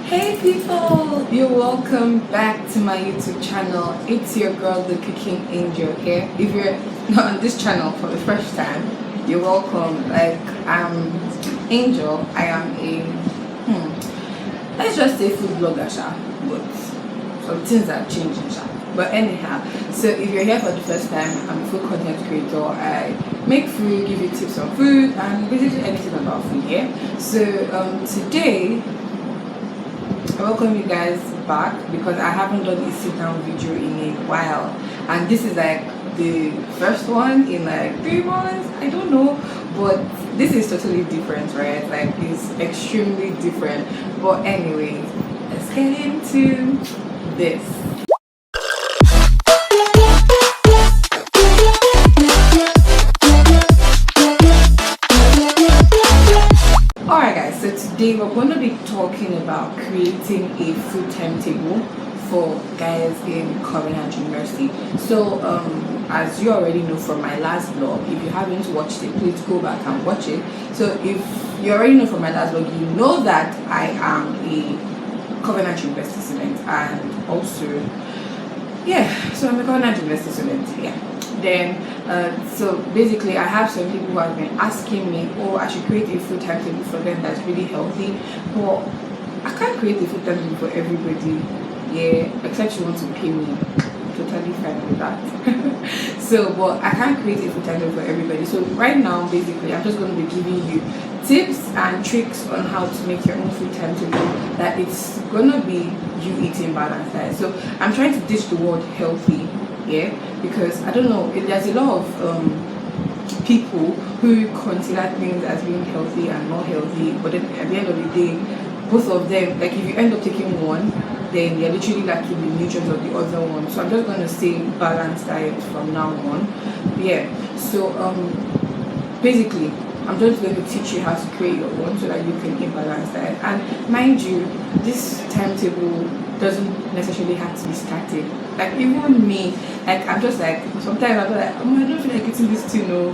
Hey people, you're welcome back to my YouTube channel. It's your girl, the Cooking Angel here. If you're not on this channel for the first time, you're welcome. I'm Angel. I am let's just say food blogger, but some things are changing, But anyhow, so if you're here for the first time, I'm a food content creator. I make food, give you tips on food, and basically anything about food. So today I welcome you guys back because I haven't done a sit down video in a while, and this is like the first one in like 3 months. I don't know, but this is totally different, right? Like it's extremely different. But anyway, let's get into this. Alright guys, so today we're going to be talking about creating a food timetable for guys in Covenant University. So as you already know from my last vlog, if you haven't watched it, please go back and watch it. So if you already know from my last vlog, you know that I am a Covenant University student, and also so I'm a Covenant University student. Then so basically I have some people who have been asking me, oh, I should create a food timetable for them that's really healthy, but I can't create a food timetable for everybody, except you want to pay me. I'm totally fine with that. So but I can't create a food timetable for everybody. So right now basically I'm just going to be giving you tips and tricks on how to make your own food timetable that it's gonna be you eating balanced diet. So I'm trying to ditch the word healthy, because I don't know, there's a lot of people who consider things as being healthy and not healthy, but then at the end of the day, both of them, like if you end up taking one, then you're literally lacking the nutrients of the other one. So I'm just going to say balanced diet from now on. So basically I'm just going to teach you how to create your own so that you can eat balanced diet. And mind you, this timetable doesn't necessarily have to be static. Like even me, like I'm just like, sometimes I'm like, I don't feel like eating this too, no.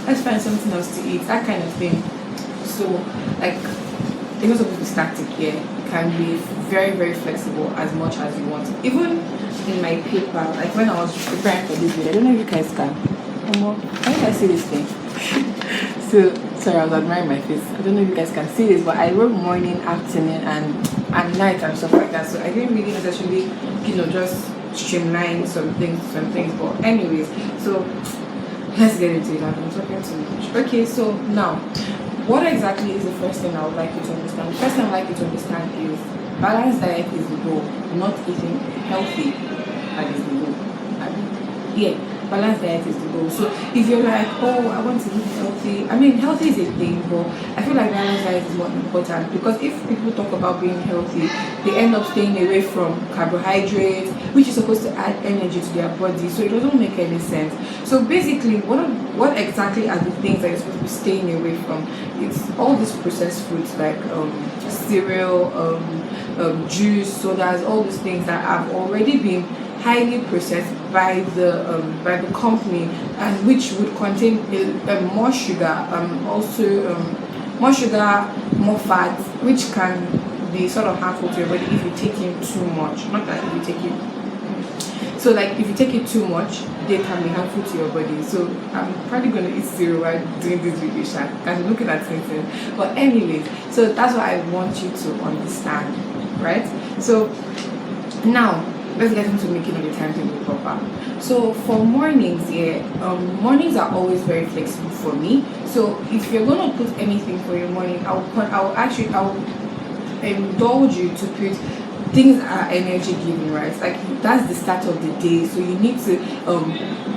Let's find something else to eat, that kind of thing. So like it's not supposed to be static, it can be very, very flexible as much as you want. Even in my paper, like when I was preparing for this video, I don't know if you guys can. How do I see this thing? So sorry, I was admiring my face. I don't know if you guys can see this, but I wrote morning, afternoon, and night and stuff like that. So I didn't really necessarily, just streamline some things. But anyways, so let's get into it. I've been talking too much. Okay, so now, what exactly is the first thing I would like you to understand? The first thing I'd like you to understand is balanced diet is the goal, not eating healthy. That is the goal. Balanced diet is the goal. So if you're like, oh, I want to eat healthy, I mean, healthy is a thing, but I feel like balanced diet is more important, because if people talk about being healthy, they end up staying away from carbohydrates, which is supposed to add energy to their body. So it doesn't make any sense. So basically, what exactly are the things that you're supposed to be staying away from? It's all these processed foods like cereal, juice, sodas, all these things that have already been highly processed by the company, and which would contain more sugar, more fat, which can be sort of harmful to your body if you take in too much. Not that if you take it. So like if you take it too much, they can be harmful to your body. So I'm probably going to eat cereal while doing this video, because I'm looking at something. But anyways, so that's what I want you to understand, right? So now let's get into making the timetable proper. So for mornings, mornings are always very flexible for me. So if you're gonna put anything for your morning, I'll indulge you to put things that are energy giving, right? Like that's the start of the day. So you need to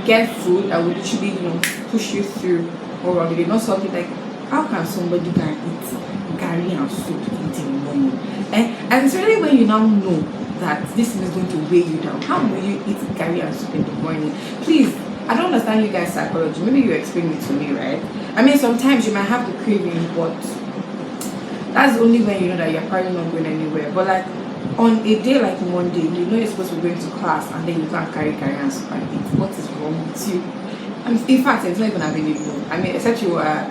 get food that will literally push you through or on the day. Not something like, how can somebody can eat curry and soup in the morning? And it's really when you now know that this is going to weigh you down. How will you eat curry and soup in the morning? Please, I don't understand you guys' psychology. Maybe you explain it to me, right? I mean, sometimes you might have the craving, but that's only when you know that you're probably not going anywhere. But like on a day like Monday, you know you're supposed to be going to class, and then you can't carry and soup and eat. What is wrong with you? In fact, it's not even available. I mean, except you are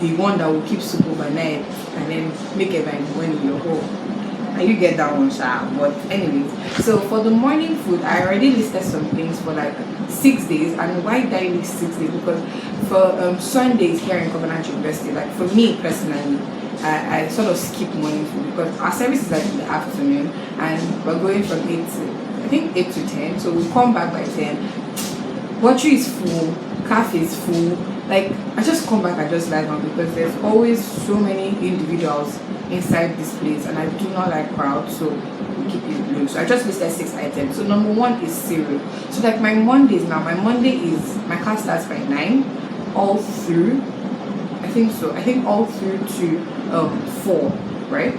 the one that will keep soup overnight and then make it by the morning in your home. you get that one, sha. But anyways, so for the morning food, I already listed some things for like 6 days. And why did I list 6 days? Because for Sundays here in Covenant University, like for me personally, I sort of skip morning food because our service is like in the afternoon, and we're going from 8 to 10. So we come back by 10. Watery is full, cafe is full. Like I just come back and just lie down because there's always so many individuals inside this place, and I do not like crowds, so we keep it low. So I just listed 6 items. So number 1 is cereal. So like my Mondays now, my class starts by 9 all through, I think all through to 4, right?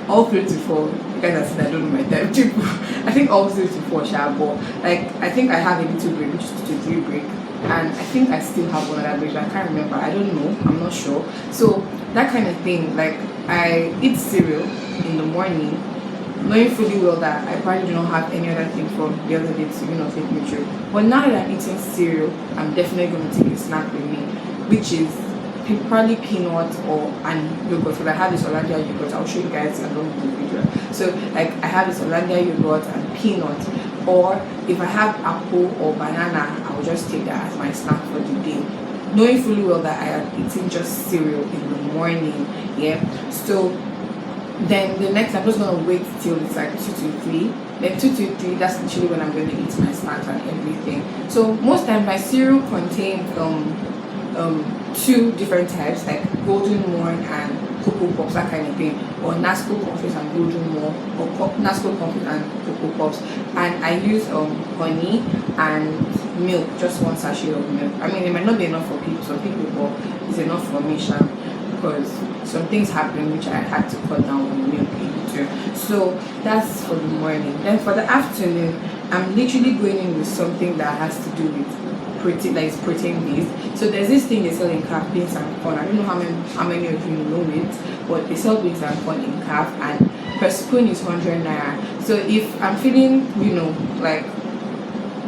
All through to 4. You guys are saying I don't know my timetable. I think all through to 4 sharp, but like I think I have a little break, which is to 3 break, and I think I still have one other break. I can't remember. I don't know. I'm not sure. So that kind of thing. Like I eat cereal in the morning, knowing fully well that I probably do not have any other thing from the other day to take me through. But now that I'm eating cereal, I'm definitely going to take a snack with me, which is probably peanut or and yogurt. So I have this Hollandia yogurt. I'll show you guys along the video. So like I have this Hollandia yogurt and peanut, or if I have apple or banana, I will just take that as my snack for the day, knowing fully well that I am eating just cereal in the morning. Yeah. So then the next, I'm just gonna wait till it's like 2 to 3. Then 2 to 3, that's literally when I'm going to eat my snacks and everything. So most times my cereal contains 2 different types, like golden morn and cocoa pops, that kind of thing, or Nasco cornflakes and golden morn, or Nasco cornflakes and cocoa pops. And I use honey and milk, just 1 sachet of milk. I mean, it might not be enough for some people, but it's enough for me, Sham, because some things happened which I had to cut down on milk too. So that's for the morning. Then for the afternoon, I'm literally going in with something that has to do with protein, that is protein based. So there's this thing they sell in calf, beans and corn. I don't know how many of you know it, but they sell beans and corn in calf, and per spoon is 100 naira. So if I'm feeling, like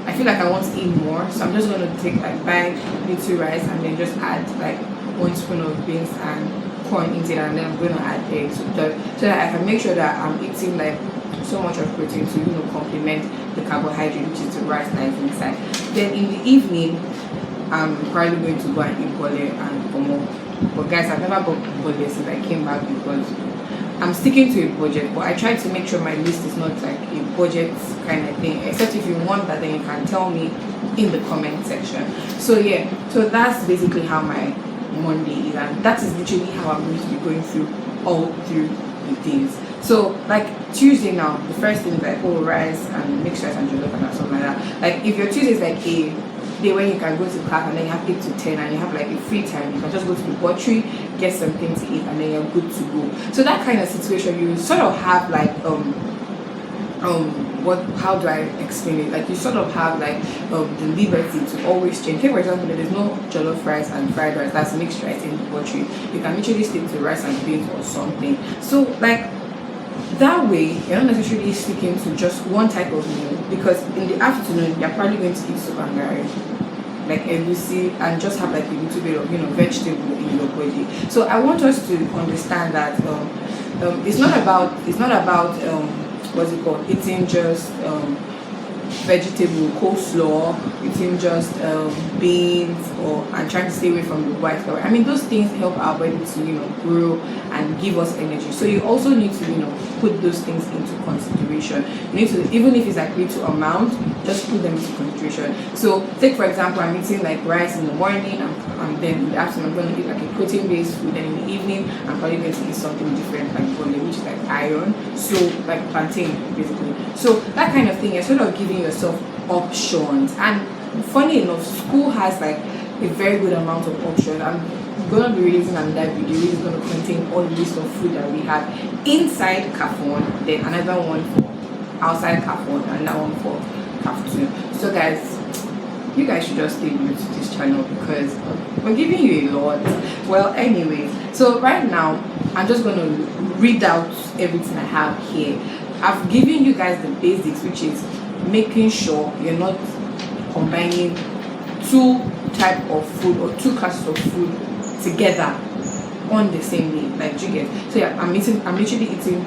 I feel like I want to eat more, so I'm just going to take like buy little rice and then just add like 1 spoon of beans and corn into it, and then I'm going to add eggs so that I can make sure that I'm eating like so much of protein to complement the carbohydrate, which is the rice that is inside. Then in the evening, I'm probably going to go and eat bole and pomo. But guys, I've never bought bole since I came back because I'm sticking to a budget. But I try to make sure my list is not like a budget kind of thing. Except if you want that, then you can tell me in the comment section. So yeah, so that's basically how my Monday is, and that is literally how I'm going to be going through all through the days. So like Tuesday now, the first thing is like rice and mixed rice and jollof and something like that. Like if your Tuesday is like a day when you can go to class and then you have 8 to 10 and you have like a free time, you can just go to the butchery, get something to eat, and then you're good to go. So that kind of situation, you sort of have like how do I explain it? Like you sort of have like the liberty to always change. Take for example, there's no jollof rice and fried rice, that's mixed rice in the butchery. You can literally stick to rice and beans or something. So like that way, you're not necessarily sticking to just one type of meal, because in the afternoon you're probably going to eat soup and gari, like egusi, and just have like a little bit of vegetable in your body. So I want us to understand that it's not about what's it called, eating just vegetable coleslaw, eating just beans, and trying to stay away from the white flour. I mean, those things help our body to grow and give us energy. So you also need to put those things into consideration. You need to, even if it's like little amount, just put them into consideration. So take for example, I'm eating like rice in the morning, and then in the afternoon I'm going to eat like a protein based food, then in the evening I'm probably going to eat something different like bole, which is like iron, so like plantain basically. So that kind of thing, you're sort of giving yourself options. And funny enough, school has like a very good amount of options. I'm gonna be releasing another video which is going to contain all the list of food that we have inside CAF 1, then another one for outside CAF 1, and another one for CAF 2. So guys, you guys should just stay glued to this channel because we're giving you a lot. Well, anyways, so right now I'm just going to read out everything I have here. I've given you guys the basics, which is making sure you're not combining 2 types of food or 2 classes of food together on the same day. Like, do you get? So yeah, I'm literally eating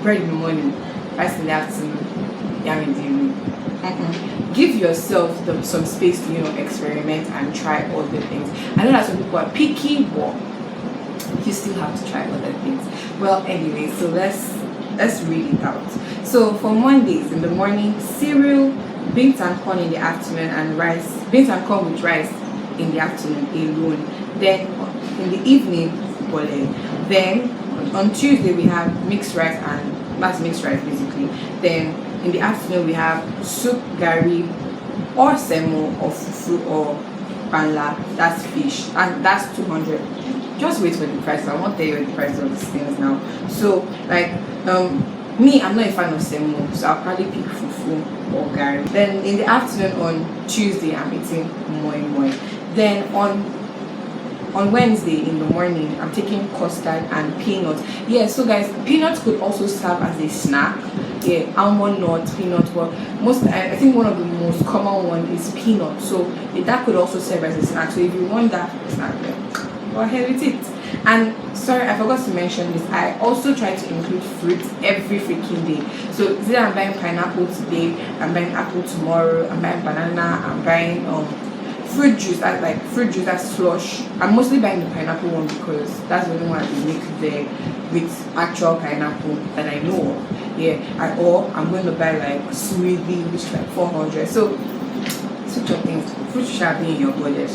bread in the morning, rice in the afternoon, yam in the evening. Give yourself some space to experiment and try other things. I know that some people are picky, but you still have to try other things. Well, anyway, so let's read it out. So for Mondays, in the morning, cereal, beans and corn in the afternoon, and beans and corn with rice in the afternoon alone. Then in the evening, bole. Then on Tuesday we have mixed rice, and that's mixed rice basically. Then in the afternoon we have soup, gari, or semo, or fufu, or panla. That's fish, and that's 200. Just wait for the price. I won't tell you the price of these things now. So like me, I'm not a fan of semo, so I'll probably pick fufu or gari. Then in the afternoon on Tuesday I'm eating moi. Then on Wednesday in the morning I'm taking custard and peanuts. Yeah, so guys, peanuts could also serve as a snack. Yeah, almond nuts, peanuts, but I think one of the most common one is peanuts. So that could also serve as a snack. So if you want that snack, go ahead with it. And sorry, I forgot to mention this, I also try to include fruits every freaking day. So today I'm buying pineapple, today I'm buying apple, tomorrow I'm buying banana, I'm buying fruit juice. That's slush. I'm mostly buying the pineapple one because that's the only one I make there with actual pineapple that I know of. Yeah, or I'm going to buy like smoothie, which is like 400. So such a thing, fruit shall be in your budget.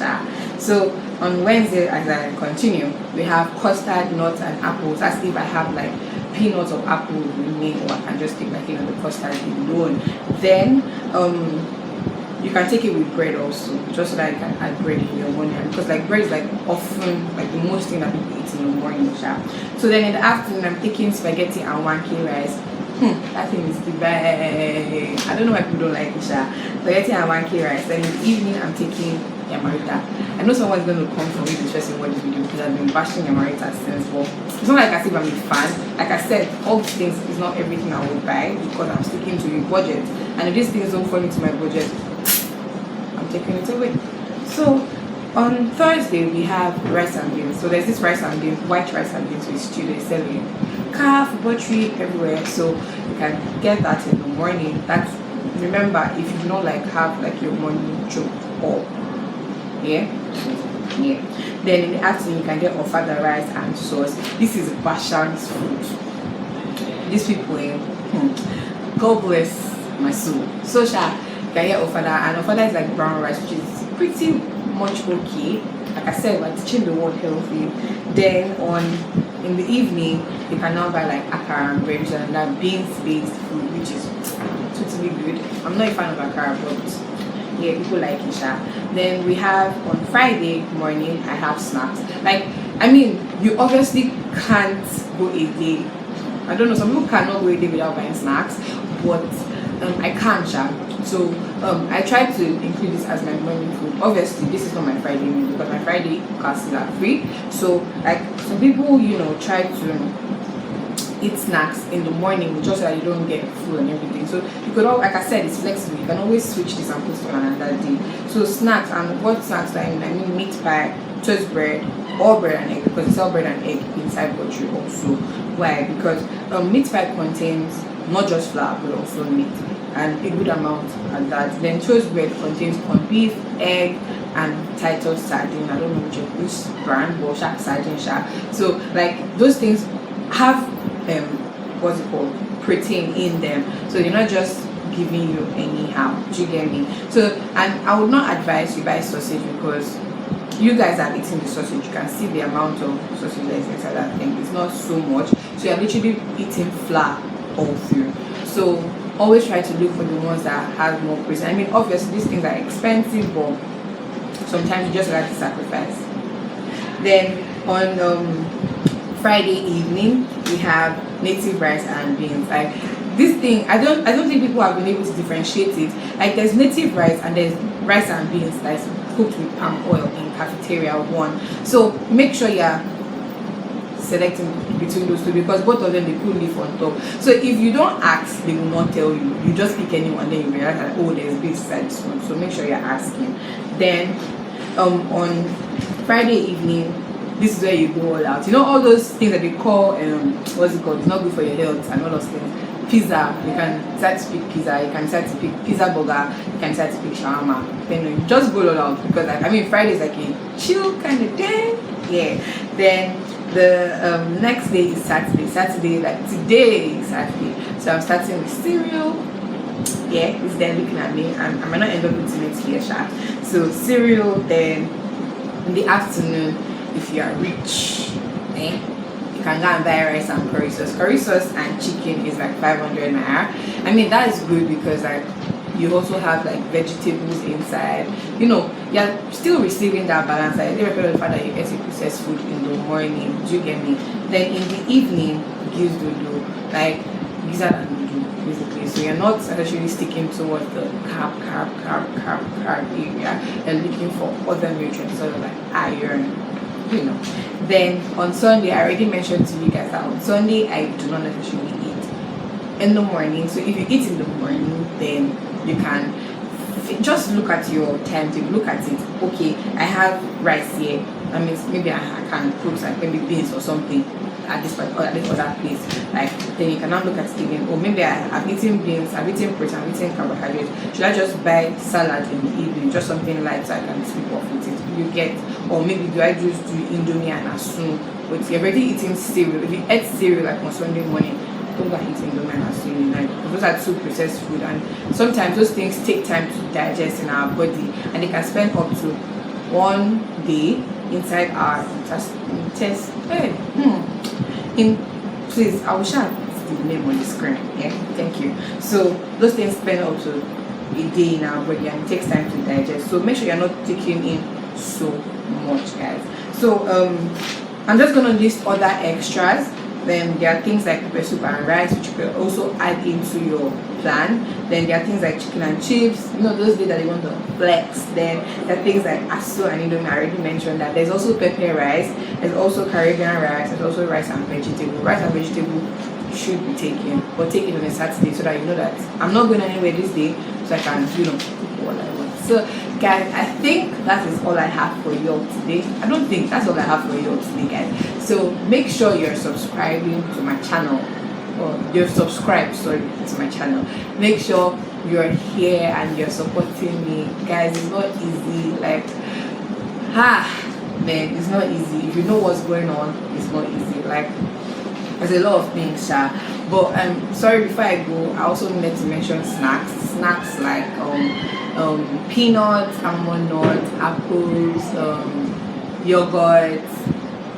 So on Wednesday, as I continue, we have custard, nuts, and apples. That's if I have like peanuts or apple with me, or I can just take like the custard alone. Then you can take it with bread also, just so that you can add bread in your morning, because like bread is like often like the most thing that people eat in the morning. So then in the afternoon I'm taking spaghetti and 1K rice. That thing is the best. I don't know why people don't like it. Spaghetti and 1K rice. Then in the evening I'm taking yamarita. I know someone's going to come for me to stress in what this video because I've been bashing yamarita since. But it's not like as if I'm a fan. Like I said, all these things is not everything I would buy because I'm sticking to a budget. And if these things don't fall into my budget, I'm taking it away. So on Thursday we have rice and beans. So there's this rice and beans, white rice and beans with stew. They sell it calf, butchery, everywhere. So you can get that in the morning. That's, remember, if you don't like have like your morning choke or yeah. Then in the afternoon you can get ofada rice and sauce. This is Bashan's food. These people, God bless my soul. So you can get ofada, and ofada is like brown rice, which is pretty much okay. Like I said, we're teaching the world healthy. Then in the evening you can now buy like akara and bread, and that beans-based food, which is totally good. I'm not a fan of akara, but yeah, people like it. Then we have on Friday morning I have snacks. Like, I mean, you obviously can't go a day. I don't know, some people cannot go a day without buying snacks, but I can't. So I try to include this as my morning food. Obviously this is not my Friday meal because my Friday classes are free. So like some people try to eat snacks in the morning just so that you don't get full and everything. So you could like I said, it's flexible. You can always switch this and put it on another day. So snacks, and what snacks do I mean meat pie, toast bread, or bread and egg, because it's all bread and egg inside butchery also. Why? Because meat pie contains not just flour but also meat, and a good amount at that. Then toast bread contains corned beef, egg, and Titus sardine. I don't know which brand, but shark sardine. So like those things have what's it called, protein in them, so you're not just giving you anyhow. Do you get me? So, and I would not advise you buy sausage because you guys are eating the sausage. You can see the amount of sausage that is inside that thing. It's not so much, so you're literally eating flour all through. So always try to look for the ones that have more protein. I mean, obviously these things are expensive, but sometimes you just have to sacrifice. Then on Friday evening we have native rice and beans. Like this thing, I don't think people have been able to differentiate it. Like there's native rice and there's rice and beans that's cooked with palm oil in cafeteria one. So make sure you're selecting between those two, because both of them they put leaf on top. So if you don't ask, they will not tell you. You just pick anyone, then you realize that there's beans inside this one. So make sure you're asking. Then on Friday evening this is where you go all out. You know, all those things that they call what's it called? It's not good for your health and all those things. Pizza, you can decide to pick pizza, you can decide to pick pizza burger, you can decide to pick shawarma. Then you just go all out, because like, I mean, Friday is like a chill kind of day. Yeah. Then the next day is Saturday, like today is Saturday, so I'm starting with cereal. Yeah, it's there looking at me. I might not end up eating it here, sha. So cereal. Then in the afternoon, if you are rich, you can go and buy rice and curry sauce. Curry sauce and chicken is like 500 naira. I mean, that is good, because like you also have like vegetables inside. You know, you're still receiving that balance. I never feel the fact that you get processed food in the morning. Do you get me? Then in the evening, gives dodo, like gizzard and dodo, basically. So you're not actually sticking towards the carb area. You're looking for other nutrients, sort of like iron. You know. Then on Sunday, I already mentioned to you guys that on Sunday I do not necessarily eat in the morning. So if you eat in the morning, then you can just look at your timetable, look at it. Okay, I have rice here. That means maybe I can put like maybe beans or something at this point or at this other place. Like, then you can now look at it again. Or maybe I've eaten beans, I've eaten protein, I've eaten carbohydrates. Should I just buy salad in the evening, just something light so I can sleep off with it? You get. Or maybe do I just do indomie and assume? But you're already eating cereal. If you ate cereal like on Sunday morning, don't go and eat indomie and assume. Like, those are two processed food, and sometimes those things take time to digest in our body, and they can spend up to 1 day inside our test. Please, I will share the name on the screen. Yeah, thank you. So those things spend up to a day in our body, and it takes time to digest. So make sure you're not taking in so much, guys. So I'm just gonna list other extras. Then there are things like pepper soup and rice, which you can also add into your plan. Then there are things like chicken and chips, you know, those days that you want to flex. Then there are things like asu and indomie. I already mentioned that. There's also pepper rice, there's also Caribbean rice, there's also rice and vegetable. Rice and vegetable should be taken, but take it on a Saturday, so that you know that I'm not going anywhere this day, so I can, you know, cook what I want. So guys, I think that is all I have for you all today. I don't think that's all I have for you all today, guys. So make sure you're subscribing to my channel, or you're subscribed, sorry, to my channel. Make sure you're here and you're supporting me, guys. It's not easy, like man, it's not easy. If you know what's going on, it's not easy. Like, there's a lot of things, but sorry, before I go, I also need to mention snacks like peanuts, almond nuts, apples, yogurt,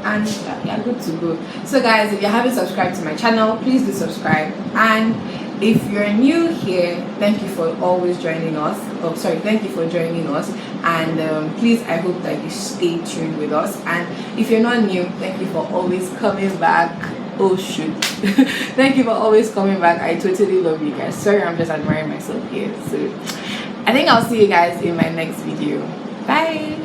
and you're good to go. So guys, if you haven't subscribed to my channel, please do subscribe. And if you're new here, thank you for always joining us. Thank you for joining us. And please, I hope that you stay tuned with us. And if you're not new, thank you for always coming back. Oh shoot. Thank you for always coming back. I totally love you guys. Sorry, I'm just admiring myself here. So I think I'll see you guys in my next video. Bye.